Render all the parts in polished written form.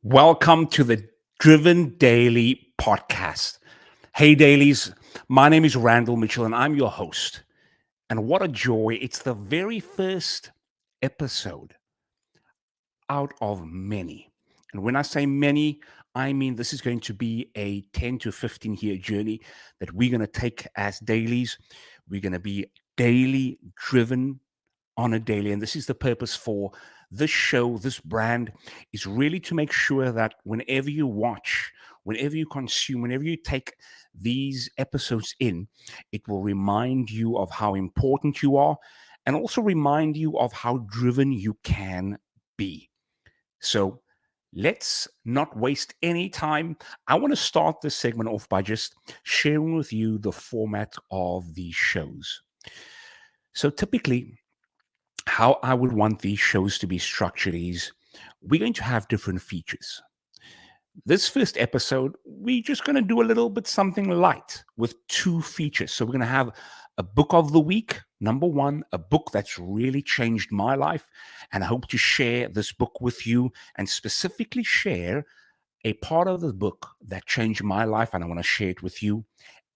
Welcome to the Driven Daily podcast. Hey, dailies. My name is Randall Mitchell and I'm your host. And what a joy. It's the very first episode out of many. And when I say many, I mean this is going to be a 10 to 15 year journey that we're going to take as dailies. We're going to be daily driven on a daily. And this is the purpose for this show, this brand, is really to make sure that whenever you watch, whenever you consume, whenever you take these episodes in, it will remind you of how important you are and also remind you of how driven you can be. So let's not waste any time. I want to start this segment off by just sharing with you the format of these shows. So typically, how I would want these shows to be structured is we're going to have different features. This first episode, we're just going to do a little bit something light with two features. So we're going to have a book of the week. Number one, a book that's really changed my life. And I hope to share this book with you and specifically share a part of the book that changed my life. And I want to share it with you.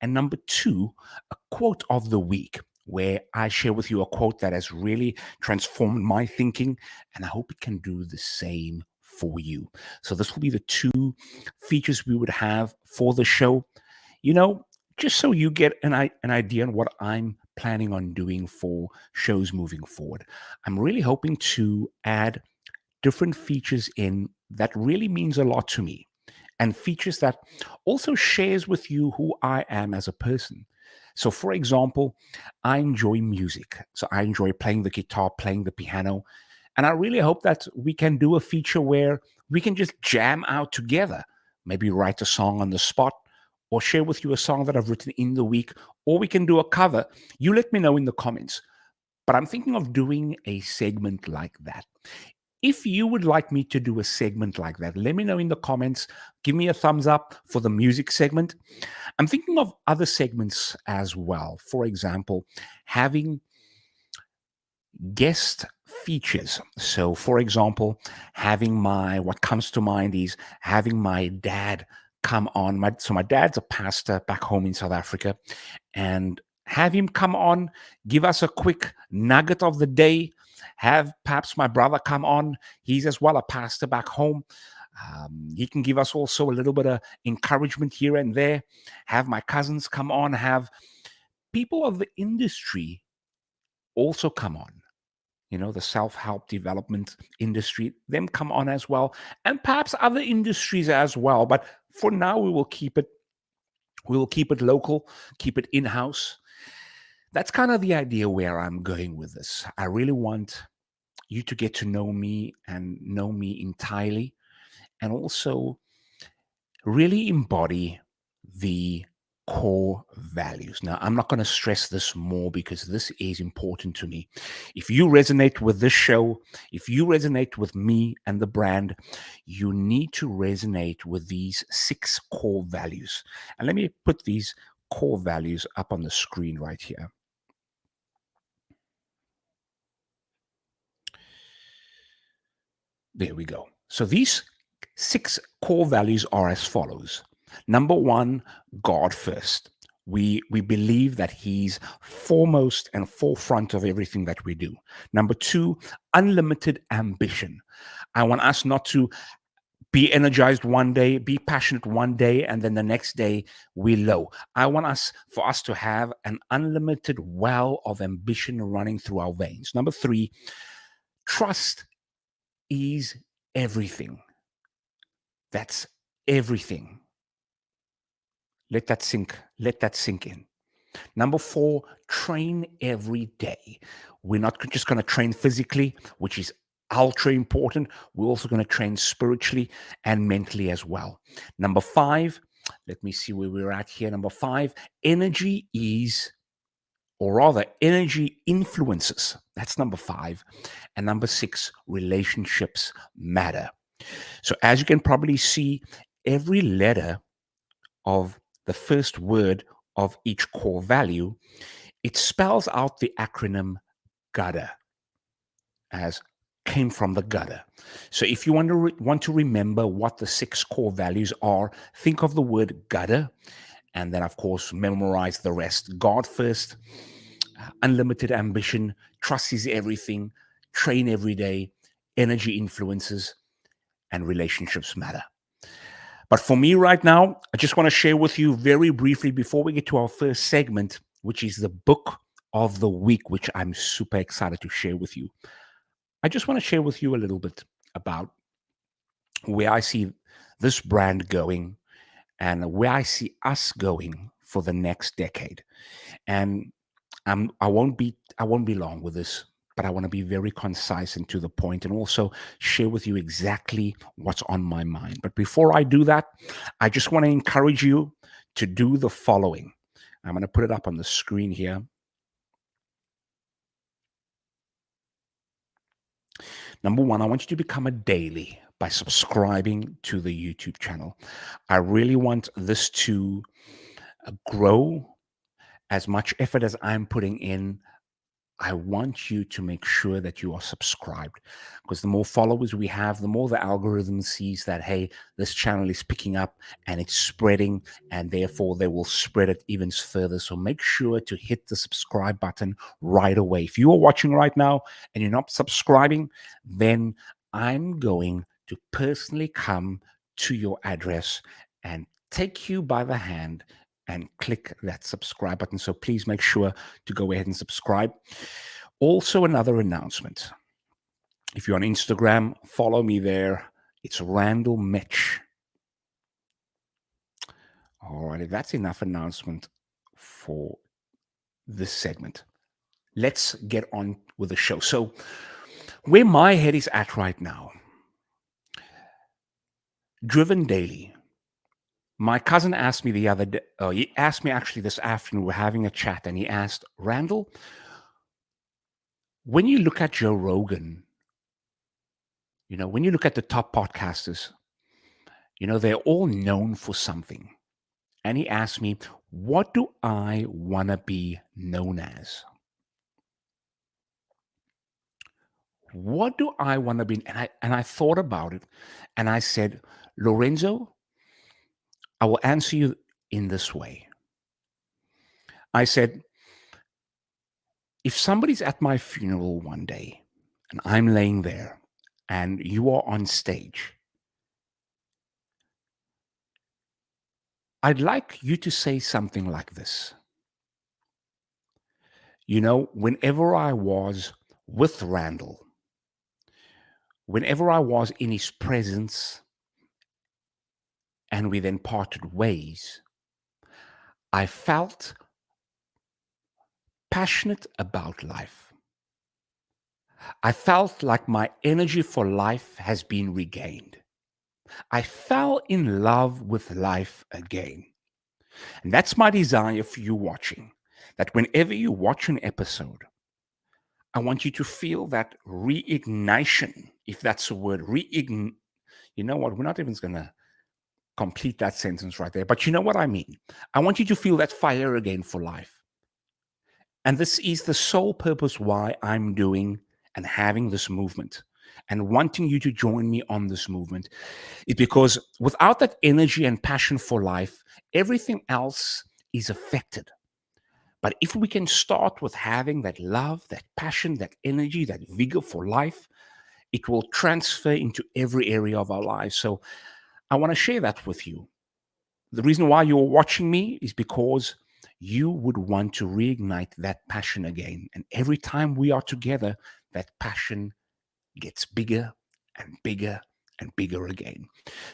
And number two, a quote of the week, where I share with you a quote that has really transformed my thinking, and I hope it can do the same for you. So, this will be the two features we would have for the show. You know, just so you get an idea on what I'm planning on doing for shows moving forward. I'm really hoping to add different features in that really means a lot to me and features that also shares with you who I am as a person. So, for example, I enjoy music. So, I enjoy playing the guitar, playing the piano. And I really hope that we can do a feature where we can just jam out together, maybe write a song on the spot or share with you a song that I've written in the week, or we can do a cover. You let me know in the comments. But I'm thinking of doing a segment like that. If you would like me to do a segment like that, let me know in the comments. Give me a thumbs up for the music segment. I'm thinking of other segments as well. For example, having guest features. So, for example, what comes to mind is having my dad come on. My dad's a pastor back home in South Africa, and have him come on, give us a quick nugget of the day. Have perhaps my brother come on. He's as well a pastor back home. He can give us also a little bit of encouragement here and there. Have my cousins come on. Have people of the industry also come on. The self-help development industry, them come on as well, and perhaps other industries as well. But for now, we will keep it local, keep it in-house. That's kind of the idea where I'm going with this. I really want you to get to know me and know me entirely, and also really embody the core values. Now, I'm not going to stress this more because this is important to me. If you resonate with this show, if you resonate with me and the brand, you need to resonate with these 6 core values. And let me put these core values up on the screen right here. There we go. So these 6 core values are as follows. Number 1, God first. We believe that he's foremost and forefront of everything that we do. Number 2, unlimited ambition. I want us not to be energized one day, be passionate one day, and then the next day we're low. I want for us to have an unlimited well of ambition running through our veins. Number 3, trust is everything. That's everything. Let that sink in. Number 4, train every day. We're not just going to train physically, which is ultra important. We're also going to train spiritually and mentally as well. Number 5, let me see where we're at here. Number 5, energy is, or rather, energy influences. That's number 5. And number 6, relationships matter. So as you can probably see, every letter of the first word of each core value, it spells out the acronym GADA, as came from the gutter. So if you want to remember what the 6 core values are, think of the word gutter, and then, of course, memorize the rest. God first, unlimited ambition, trust is everything, train every day, energy influences, and relationships matter. But for me right now, I just want to share with you very briefly before we get to our first segment, which is the book of the week, which I'm super excited to share with you. I just want to share with you a little bit about where I see this brand going and where I see us going for the next decade. And I won't be long with this, but I want to be very concise and to the point, and also share with you exactly what's on my mind. But before I do that, I just want to encourage you to do the following. I'm going to put it up on the screen here. Number one, I want you to become a daily by subscribing to the YouTube channel. I really want this to grow. As much effort as I'm putting in, I want you to make sure that you are subscribed, because the more followers we have, the more the algorithm sees that, hey, this channel is picking up and it's spreading, and therefore they will spread it even further. So make sure to hit the subscribe button right away. If you are watching right now and you're not subscribing, then I'm going to personally come to your address and take you by the hand and click that subscribe button. So please make sure to go ahead and subscribe. Also, another announcement. If you're on Instagram, follow me there. It's Randall Mitch. All righty, that's enough announcement for this segment. Let's get on with the show. So, where my head is at right now, Driven Daily. My cousin asked me the other day, he asked me actually this afternoon, we're having a chat, and he asked, Randall, when you look at Joe Rogan, when you look at the top podcasters, they're all known for something. And he asked me, what do I want to be known as? What do I want to be? And I thought about it, and I said, Lorenzo, I will answer you in this way. I said, if somebody's at my funeral one day and I'm laying there and you are on stage, I'd like you to say something like this. Whenever I was with Randall, whenever I was in his presence and we then parted ways, I felt passionate about life. I felt like my energy for life has been regained. I fell in love with life again. And that's my desire for you watching, that whenever you watch an episode, I want you to feel that reignition, if that's a word, You know what? We're not even going to complete that sentence right there, but you know what I mean. I want you to feel that fire again for life. And this is the sole purpose why I'm doing and having this movement and wanting you to join me on this movement is because without that energy and passion for life, everything else is affected. But if we can start with having that love, that passion, that energy, that vigor for life, it will transfer into every area of our lives. So I want to share that with you. The reason why you're watching me is because you would want to reignite that passion again. And every time we are together, that passion gets bigger and bigger and bigger again.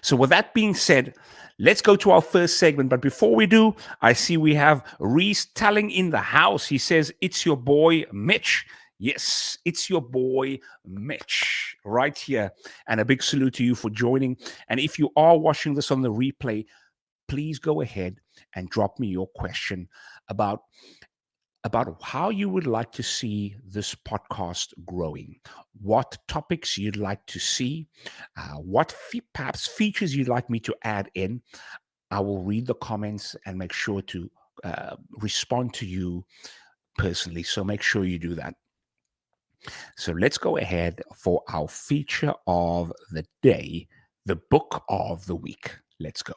So with that being said, let's go to our first segment. But before we do, I see we have Reese Telling in the house. He says, it's your boy, Mitch. Yes, it's your boy, Mitch, right here. And a big salute to you for joining. And if you are watching this on the replay, please go ahead and drop me your question about how you would like to see this podcast growing, what topics you'd like to see, what perhaps features you'd like me to add in. I will read the comments and make sure to respond to you personally. So make sure you do that. So let's go ahead for our feature of the day, the book of the week. Let's go.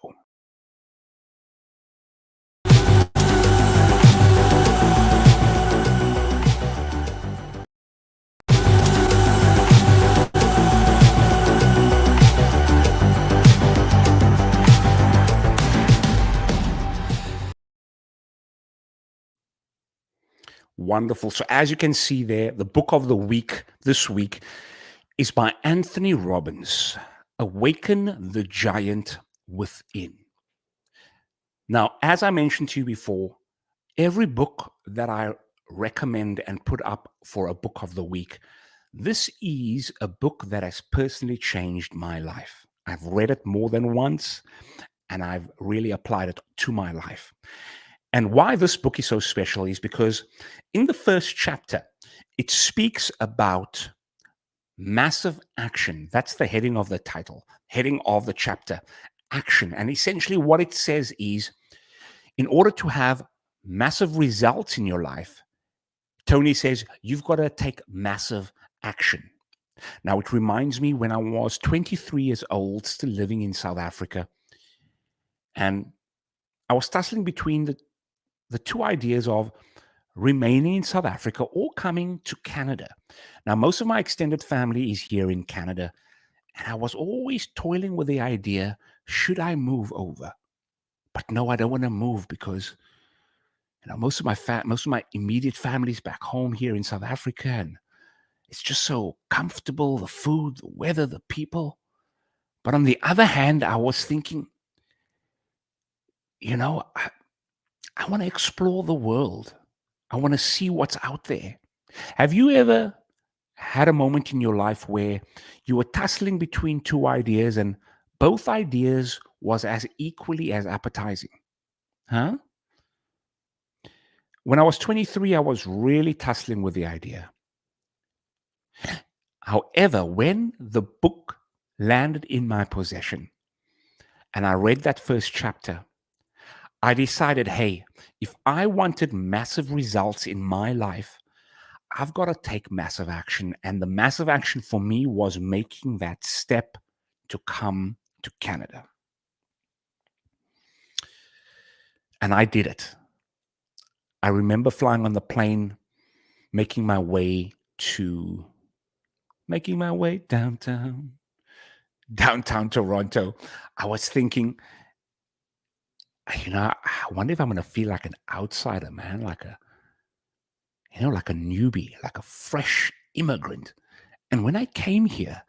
Wonderful. So, as you can see there, the book of the week this week is by Anthony Robbins, Awaken the Giant Within. Now, as I mentioned to you before, every book that I recommend and put up for a book of the week, this is a book that has personally changed my life. I've read it more than once and I've really applied it to my life. And why this book is so special is because in the first chapter, it speaks about massive action. That's the heading of the title, heading of the chapter, action. And essentially, what it says is in order to have massive results in your life, Tony says you've got to take massive action. Now, it reminds me when I was 23 years old, still living in South Africa, and I was tussling between the two ideas of remaining in South Africa or coming to Canada. Now, most of my extended family is here in Canada, and I was always toiling with the idea, should I move over? But no, I don't want to move because most of my immediate family's back home here in South Africa, and it's just so comfortable, the food, the weather, the people. But on the other hand, I was thinking, you know, I want to explore the world. I want to see what's out there. Have you ever had a moment in your life where you were tussling between two ideas and both ideas was as equally as appetizing? Huh? When I was 23, I was really tussling with the idea. However, when the book landed in my possession and I read that first chapter, I decided, hey, if I wanted massive results in my life, I've got to take massive action. And the massive action for me was making that step to come to Canada. And I did it. I remember flying on the plane, making my way to downtown Toronto. I was thinking, I wonder if I'm going to feel like an outsider, man, like a newbie, like a fresh immigrant. And when I came here,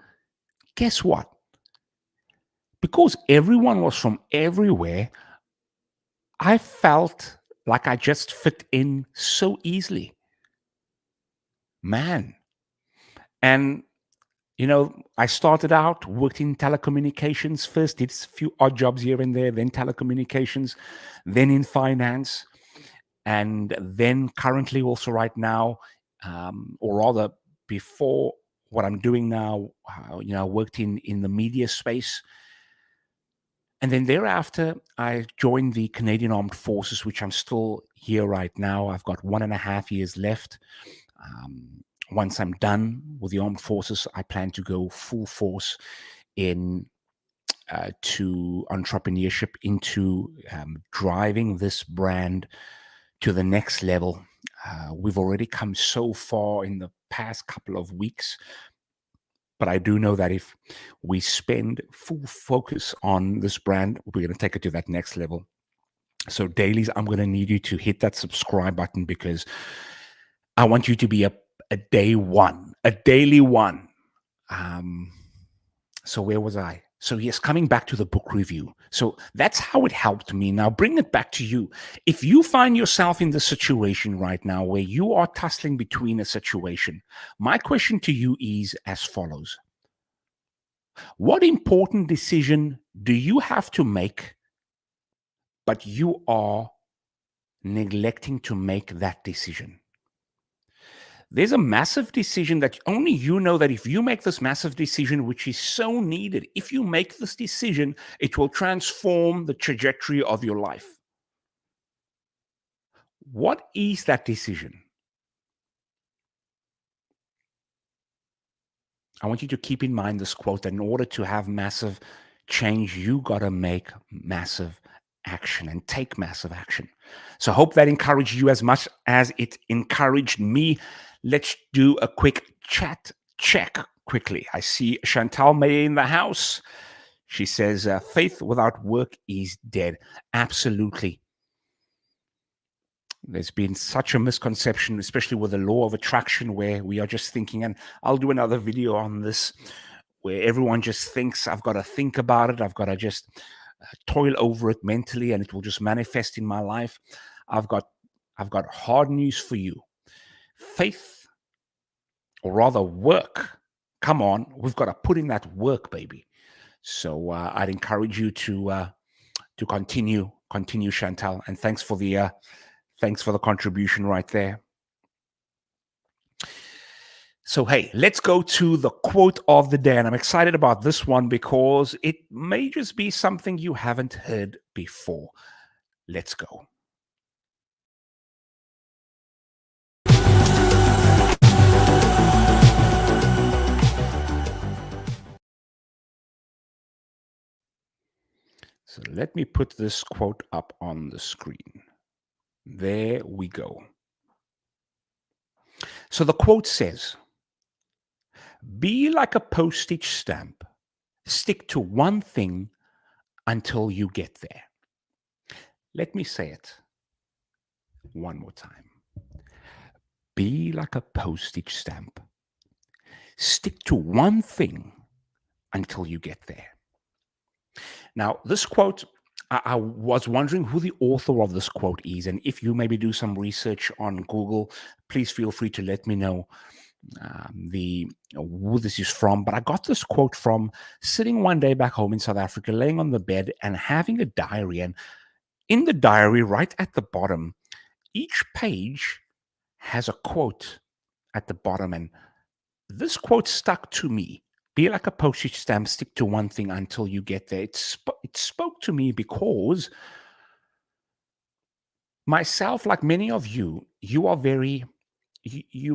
guess what? Because everyone was from everywhere, I felt like I just fit in so easily. Man. And, I started out, worked in telecommunications first, did a few odd jobs here and there, then telecommunications, then in finance, and then currently also right now, or rather before what I'm doing now, I worked in the media space. And then thereafter, I joined the Canadian Armed Forces, which I'm still here right now. I've got 1.5 years left. Once I'm done with the armed forces, I plan to go full force in to entrepreneurship, into driving this brand to the next level. We've already come so far in the past couple of weeks, but I do know that if we spend full focus on this brand, we're going to take it to that next level. So, dailies, I'm going to need you to hit that subscribe button because I want you to be a day one, a daily one. So where was I? So yes, coming back to the book review. So that's how it helped me. Now bring it back to you. If you find yourself in the situation right now where you are tussling between a situation, my question to you is as follows. What important decision do you have to make, but you are neglecting to make that decision? There's a massive decision that only you know that if you make this massive decision, which is so needed, if you make this decision, it will transform the trajectory of your life. What is that decision? I want you to keep in mind this quote that in order to have massive change, you got to make massive action and take massive action. So I hope that encouraged you as much as it encouraged me. Let's do a quick chat check quickly. I see Chantal May in the house. She says, faith without work is dead. Absolutely. There's been such a misconception, especially with the law of attraction, where we are just thinking, and I'll do another video on this, where everyone just thinks, I've got to think about it, I've got to just toil over it mentally, and it will just manifest in my life. I've got hard news for you. Faith, or rather work, come on, we've got to put in that work, baby. So I'd encourage you to continue, Chantal, and thanks for the contribution right there. So, hey, let's go to the quote of the day. And I'm excited about this one because it may just be something you haven't heard before. Let's go. So let me put this quote up on the screen. There we go. So the quote says, be like a postage stamp. Stick to one thing until you get there. Let me say it one more time. Be like a postage stamp. Stick to one thing until you get there. Now, this quote, I was wondering who the author of this quote is. And if you maybe do some research on Google, please feel free to let me know who this is from. But I got this quote from sitting one day back home in South Africa, laying on the bed and having a diary. And in the diary, right at the bottom, each page has a quote at the bottom. And this quote stuck to me. Be like a postage stamp, stick to one thing until you get there. It spoke to me because myself, like many of you, you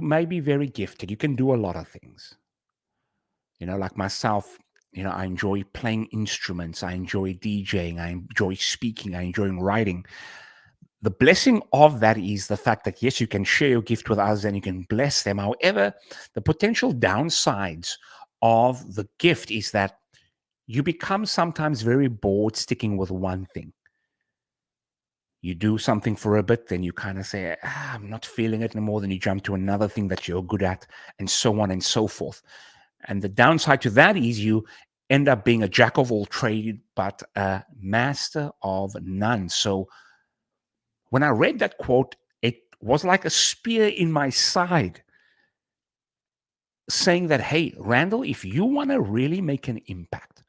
may be very gifted. You can do a lot of things. Like myself, I enjoy playing instruments. I enjoy DJing. I enjoy speaking. I enjoy writing. The blessing of that is the fact that, yes, you can share your gift with others and you can bless them. However, the potential downsides of the gift is that you become sometimes very bored sticking with one thing. You do something for a bit, then you kind of say, I'm not feeling it anymore. Then you jump to another thing that you're good at, and so on and so forth. And the downside to that is you end up being a jack of all trades, but a master of none. So when I read that quote, it was like a spear in my side, saying that, hey, Randall, if you want to really make an impact,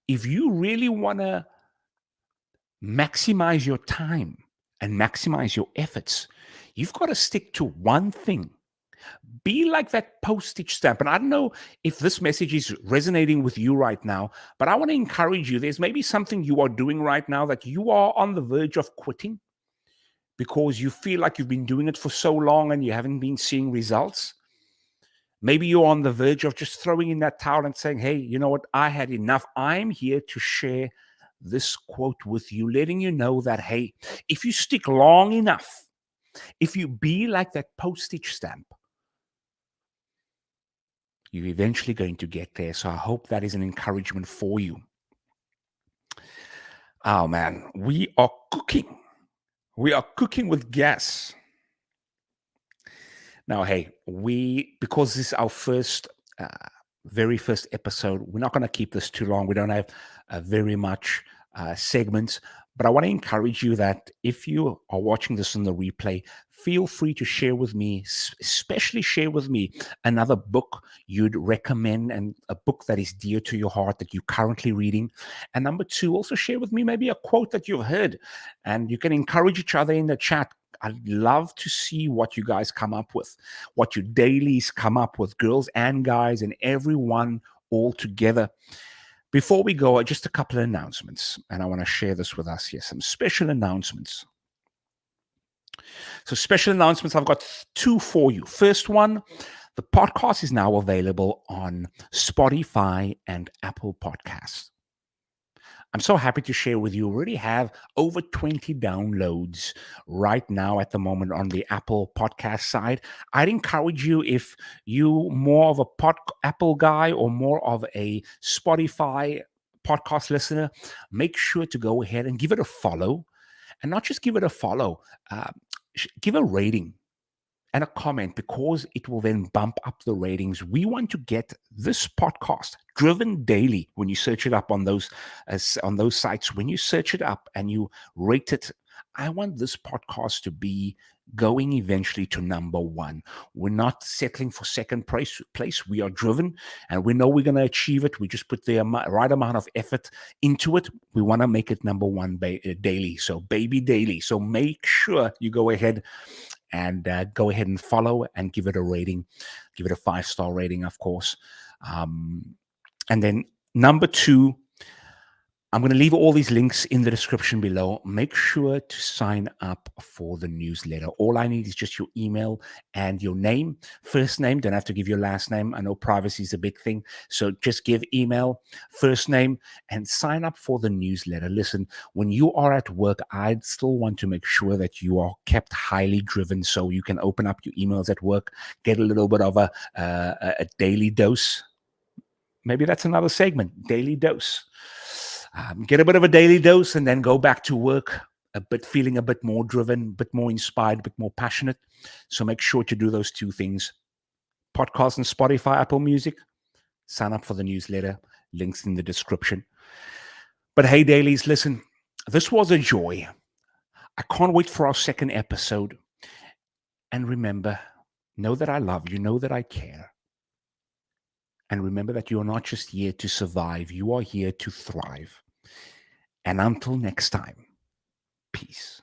if you really want to maximize your time and maximize your efforts, you've got to stick to one thing. Be like that postage stamp. And I don't know if this message is resonating with you right now, but I want to encourage you. There's maybe something you are doing right now that you are on the verge of quitting because you feel like you've been doing it for so long and you haven't been seeing results. Maybe you're on the verge of just throwing in that towel and saying, hey, you know what? I had enough. I'm here to share this quote with you, letting you know that, hey, if you stick long enough, if you be like that postage stamp, you're eventually going to get there. So I hope that is an encouragement for you. Oh, man, we are cooking. We are cooking with gas. Now, hey, because this is our very first episode, we're not going to keep this too long. We don't have very much segments, but I want to encourage you that if you are watching this on the replay, feel free to share with me, especially share with me another book you'd recommend and a book that is dear to your heart that you're currently reading. And number two, also share with me maybe a quote that you've heard, and you can encourage each other in the chat. I'd love to see what you guys come up with, what your dailies come up with, girls and guys and everyone all together. Before we go, just a couple of announcements, and I want to share this with us here, some special announcements. So special announcements, I've got two for you. First one, The podcast is now available on Spotify and Apple Podcasts. I'm so happy to share with you. We already have over 20 downloads right now at the moment on the Apple podcast side. I'd encourage you, if you more of a Apple guy or more of a Spotify podcast listener, make sure to go ahead and give it a follow. And not just give it a follow, give a rating and a comment, because it will then bump up the ratings. We want to get this podcast driven daily. When you search it up on those sites, when you search it up and you rate it, I want this podcast to be going eventually to number one. We're not settling for second place. We are driven, and we know we're going to achieve it. We just put the right amount of effort into it. We want to make it number one daily. So baby daily. So make sure you go ahead and follow and give it a rating. Give it a 5-star rating, of course. And then number two, I'm going to leave all these links in the description below. Make sure to sign up for the newsletter. All I need is just your email and your name, first name. Don't have to give your last name. I know privacy is a big thing. So just give email, first name, and sign up for the newsletter. Listen, when you are at work, I'd still want to make sure that you are kept highly driven, so you can open up your emails at work, get a little bit of a daily dose. Maybe that's another segment, daily dose. Get a bit of a daily dose and then go back to work feeling a bit more driven, a bit more inspired, a bit more passionate. So make sure to do those two things. Podcast and Spotify, Apple Music. Sign up for the newsletter. Links in the description. But hey, dailies, listen, this was a joy. I can't wait for our second episode. And remember, know that I love you, know that I care. And remember that you are not just here to survive, you are here to thrive. And until next time, peace.